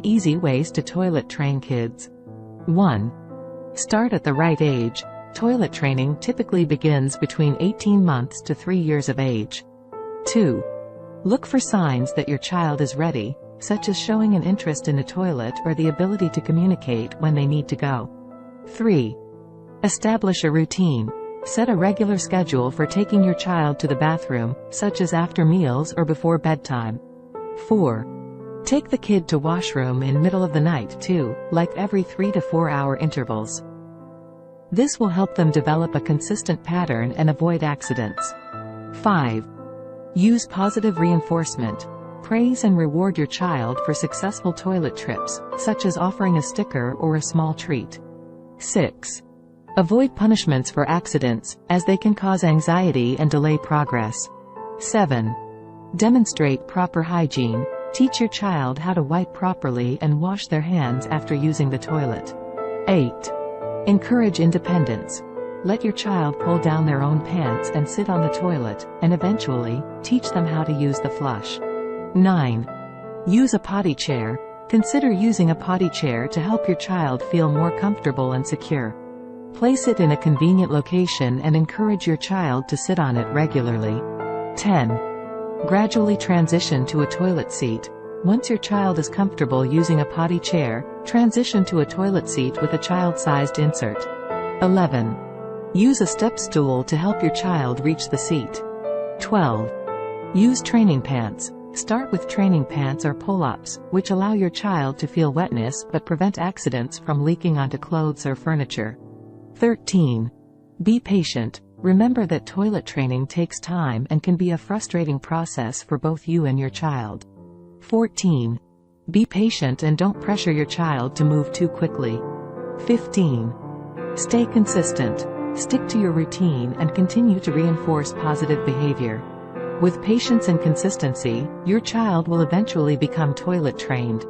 easy ways to toilet train kids. 1. Start at the right age. Toilet training typically begins between 18 months to 3 years of age. 2. Look for signs that your child is ready, such as showing an interest in the toilet or the ability to communicate when they need to go. 3. Establish a routine. Set a regular schedule for taking your child to the bathroom, such as after meals or before bedtime. 4. Take the kid to washroom in middle of the night too, like every 3 to 4 hour intervals. This will help them develop a consistent pattern and avoid accidents. 5. Use positive reinforcement. Praise and reward your child for successful toilet trips, such as offering a sticker or a small treat. 6. Avoid punishments for accidents, as they can cause anxiety and delay progress. 7. Demonstrate proper hygiene. Teach your child how to wipe properly and wash their hands after using the toilet. 8. Encourage independence. Let your child pull down their own pants and sit on the toilet, and eventually, teach them how to use the flush. 9. Use a potty chair. Consider using a potty chair to help your child feel more comfortable and secure. Place it in a convenient location and encourage your child to sit on it regularly. 10. Gradually transition to a toilet seat. Once your child is comfortable using a potty chair, transition to a toilet seat with a child-sized insert. 11. Use a step stool to help your child reach the seat. 12. Use training pants. Start with training pants or pull-ups, which allow your child to feel wetness but prevent accidents from leaking onto clothes or furniture. 13. Be patient. Remember that toilet training takes time and can be a frustrating process for both you and your child. 14. Be patient and don't pressure your child to move too quickly. 15. Stay consistent. Stick to your routine and continue to reinforce positive behavior. With patience and consistency, your child will eventually become toilet trained.